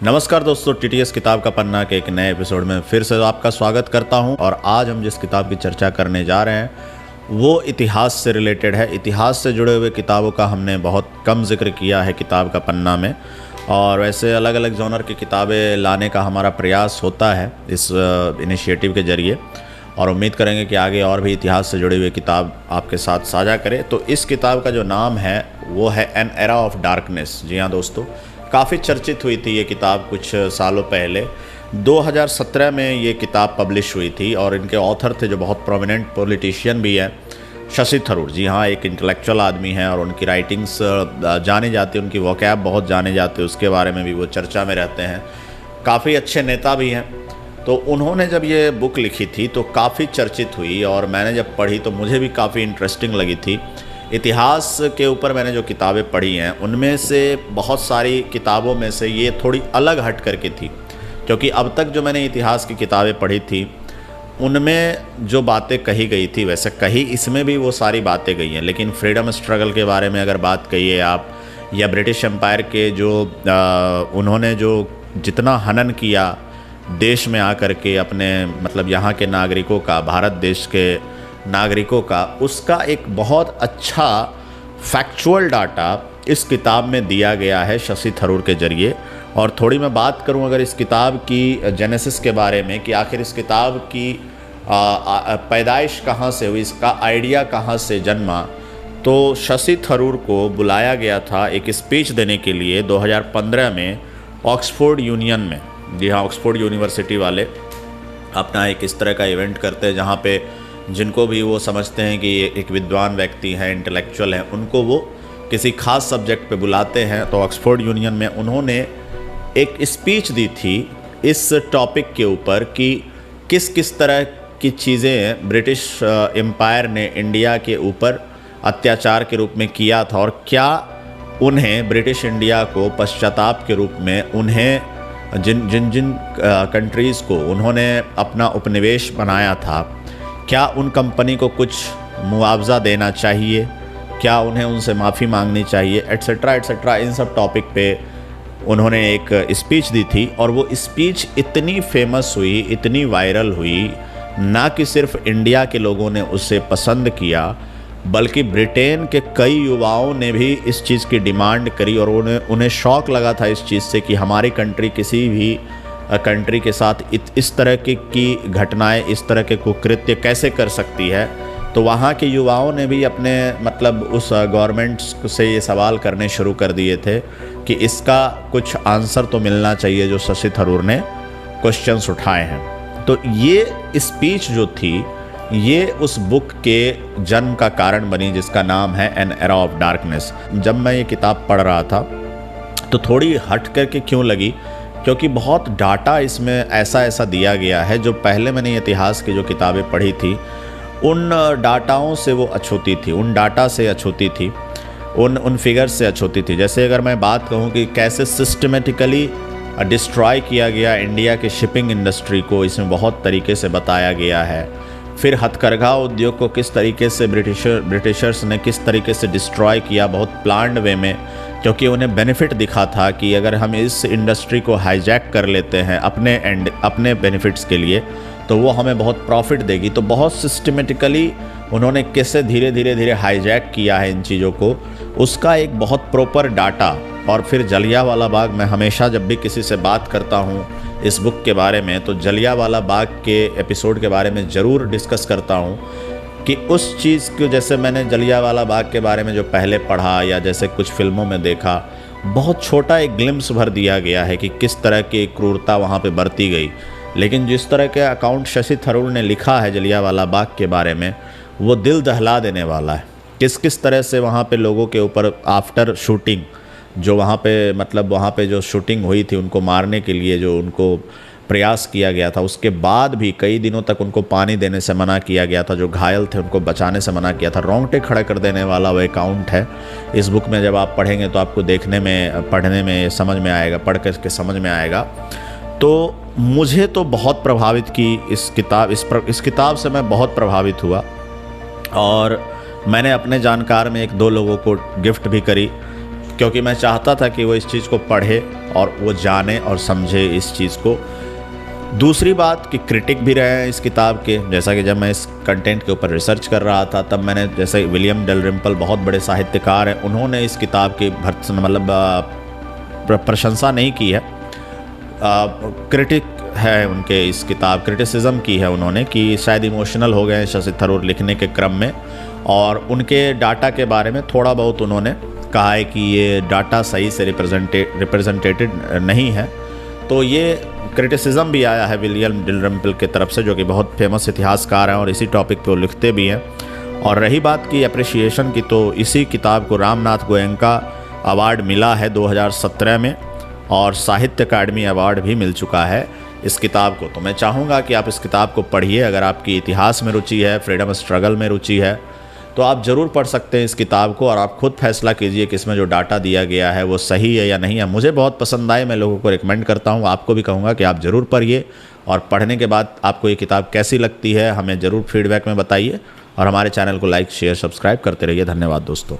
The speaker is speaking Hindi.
नमस्कार दोस्तों, टीटीएस किताब का पन्ना के एक नए एपिसोड में फिर से आपका स्वागत करता हूं। और आज हम जिस किताब की चर्चा करने जा रहे हैं वो इतिहास से रिलेटेड है। इतिहास से जुड़े हुए किताबों का हमने बहुत कम जिक्र किया है किताब का पन्ना में, और वैसे अलग अलग जॉनर की किताबें लाने का हमारा प्रयास होता है इस इनिशिएटिव के ज़रिए, और उम्मीद करेंगे कि आगे और भी इतिहास से जुड़ी हुई किताब आपके साथ साझा करें। तो इस किताब का जो नाम है वो है एन एरा ऑफ डार्कनेस। जी हाँ दोस्तों, काफ़ी चर्चित हुई थी ये किताब कुछ सालों पहले। 2017 में ये किताब पब्लिश हुई थी और इनके ऑथर थे जो बहुत प्रोमिनेंट पॉलिटिशियन भी है, शशि थरूर। जी हाँ, एक इंटेलेक्चुअल आदमी हैं और उनकी राइटिंग्स जानी जाती है, उनकी वोकैब बहुत जाने जाते हैं, उसके बारे में भी वो चर्चा में रहते हैं। काफ़ी अच्छे नेता भी हैं। तो उन्होंने जब ये बुक लिखी थी तो काफ़ी चर्चित हुई, और मैंने जब पढ़ी तो मुझे भी काफ़ी इंटरेस्टिंग लगी थी। इतिहास के ऊपर मैंने जो किताबें पढ़ी हैं उनमें से बहुत सारी किताबों में से ये थोड़ी अलग हट करके थी, क्योंकि अब तक जो मैंने इतिहास की किताबें पढ़ी थी उनमें जो बातें कही गई थी वैसे कही इसमें भी वो सारी बातें गई हैं। लेकिन फ्रीडम स्ट्रगल के बारे में अगर बात कहिए आप, या ब्रिटिश एम्पायर के जो उन्होंने जो जितना हनन किया देश में आकर के अपने मतलब यहाँ के नागरिकों का, भारत देश के नागरिकों का, उसका एक बहुत अच्छा फैक्चुअल डाटा इस किताब में दिया गया है शशि थरूर के ज़रिए। और थोड़ी मैं बात करूं अगर इस किताब की जेनेसिस के बारे में कि आखिर इस किताब की पैदाइश कहां से हुई, इसका आइडिया कहां से जन्मा, तो शशि थरूर को बुलाया गया था एक स्पीच देने के लिए 2015 में ऑक्सफोर्ड यूनियन में। जी हाँ, ऑक्सफोर्ड यूनिवर्सिटी वाले अपना एक इस तरह का इवेंट करते हैं जहाँ पे जिनको भी वो समझते हैं कि एक विद्वान व्यक्ति हैं, इंटेलेक्चुअल हैं, उनको वो किसी खास सब्जेक्ट पे बुलाते हैं। तो ऑक्सफोर्ड यूनियन में उन्होंने एक स्पीच दी थी इस टॉपिक के ऊपर कि किस किस तरह की चीज़ें ब्रिटिश एम्पायर ने इंडिया के ऊपर अत्याचार के रूप में किया था, और क्या उन्हें ब्रिटिश इंडिया को पश्चाताप के रूप में उन्हें जिन जिन जिन कंट्रीज़ को उन्होंने अपना उपनिवेश बनाया था, क्या उन कंपनी को कुछ मुआवजा देना चाहिए, क्या उन्हें उनसे माफ़ी मांगनी चाहिए, एट्सेट्रा एट्सेट्रा। इन सब टॉपिक पे उन्होंने एक स्पीच दी थी, और वो स्पीच इतनी फेमस हुई, इतनी वायरल हुई, ना कि सिर्फ इंडिया के लोगों ने उसे पसंद किया बल्कि ब्रिटेन के कई युवाओं ने भी इस चीज़ की डिमांड करी, और उन्हें शौक़ लगा था इस चीज़ से कि हमारी कंट्री किसी भी कंट्री के साथ इस तरह की घटनाएं, इस तरह के कुकृत्य कैसे कर सकती है। तो वहाँ के युवाओं ने भी अपने मतलब उस गवर्नमेंट से ये सवाल करने शुरू कर दिए थे कि इसका कुछ आंसर तो मिलना चाहिए जो शशि थरूर ने क्वेश्चंस उठाए हैं। तो ये स्पीच जो थी ये उस बुक के जन्म का कारण बनी जिसका नाम है एन एरा ऑफ डार्कनेस। जब मैं ये किताब पढ़ रहा था तो थोड़ी हट करके क्यों लगी, क्योंकि बहुत डाटा इसमें ऐसा दिया गया है जो पहले मैंने इतिहास की जो किताबें पढ़ी थी उन डाटाओं से वो अछूती थी, उन डाटा से अछूती थी, उन फिगर्स से अछूती थी। जैसे अगर मैं बात कहूँ कि कैसे सिस्टमेटिकली डिस्ट्रॉय किया गया इंडिया के शिपिंग इंडस्ट्री को, इसमें बहुत तरीके से बताया गया है। फिर हथकरघा उद्योग को किस तरीके से ब्रिटिशर्स ने किस तरीके से डिस्ट्रॉय किया, बहुत प्लान्ड वे में, क्योंकि उन्हें बेनिफिट दिखा था कि अगर हम इस इंडस्ट्री को हाईजैक कर लेते हैं अपने बेनिफिट्स के लिए तो वो हमें बहुत प्रॉफिट देगी। तो बहुत सिस्टमेटिकली उन्होंने कैसे धीरे धीरे हाईजैक किया है इन चीज़ों को, उसका एक बहुत प्रॉपर डाटा। और फिर जलियांवाला बाग, मैं हमेशा जब भी किसी से बात करता हूँ इस बुक के बारे में तो जलियांवाला बाग के एपिसोड के बारे में ज़रूर डिस्कस करता हूँ कि उस चीज़ को, जैसे मैंने जलियांवाला बाग के बारे में जो पहले पढ़ा या जैसे कुछ फिल्मों में देखा, बहुत छोटा एक ग्लिम्स भर दिया गया है कि किस तरह की क्रूरता वहाँ पे बरती गई। लेकिन जिस तरह के अकाउंट शशि थरूर ने लिखा है जलियांवाला बाग के बारे में, वो दिल दहला देने वाला है। किस किस तरह से वहाँ पे लोगों के ऊपर आफ्टर शूटिंग, जो वहाँ पे मतलब वहाँ पे जो शूटिंग हुई थी उनको मारने के लिए जो उनको प्रयास किया गया था, उसके बाद भी कई दिनों तक उनको पानी देने से मना किया गया था, जो घायल थे उनको बचाने से मना किया था। रोंगटे खड़े कर देने वाला वो अकाउंट है। इस बुक में जब आप पढ़ेंगे तो आपको देखने में, पढ़ने में समझ में आएगा, पढ़ कर के समझ में आएगा। तो मुझे तो बहुत प्रभावित की इस किताब से मैं बहुत प्रभावित हुआ, और मैंने अपने जानकार में 1-2 लोगों को गिफ्ट भी करी। क्योंकि मैं चाहता था कि वो इस चीज़ को पढ़े और वो जाने और समझे इस चीज़ को। दूसरी बात कि क्रिटिक भी रहे हैं इस किताब के, जैसा कि जब मैं इस कंटेंट के ऊपर रिसर्च कर रहा था तब मैंने, जैसे विलियम डलरिम्पल बहुत बड़े साहित्यकार हैं, उन्होंने इस किताब की प्रशंसा नहीं की है, क्रिटिक है उनके इस किताब, क्रिटिसिज्म की है उन्होंने कि शायद इमोशनल हो गए शशि थरूर लिखने के क्रम में, और उनके डाटा के बारे में थोड़ा बहुत उन्होंने कहा है कि ये डाटा सही से रिप्रेजेंटेटेड नहीं है। तो ये क्रिटिसिज्म भी आया है विलियम डलरिम्पल की तरफ से, जो कि बहुत फेमस इतिहासकार हैं और इसी टॉपिक पे वो लिखते भी हैं। और रही बात की अप्रिसिएशन की, तो इसी किताब को रामनाथ गोयनका अवार्ड मिला है 2017 में, और साहित्य अकादमी अवार्ड भी मिल चुका है इस किताब को। तो मैं चाहूँगा कि आप इस किताब को पढ़िए। अगर आपकी इतिहास में रुचि है, फ्रीडम स्ट्रगल में रुचि है, तो आप ज़रूर पढ़ सकते हैं इस किताब को, और आप खुद फैसला कीजिए कि इसमें जो डाटा दिया गया है वो सही है या नहीं है। मुझे बहुत पसंद आए, मैं लोगों को रिकमेंड करता हूँ, आपको भी कहूँगा कि आप ज़रूर पढ़िए, और पढ़ने के बाद आपको ये किताब कैसी लगती है हमें ज़रूर फीडबैक में बताइए, और हमारे चैनल को लाइक शेयर सब्सक्राइब करते रहिए। धन्यवाद दोस्तों।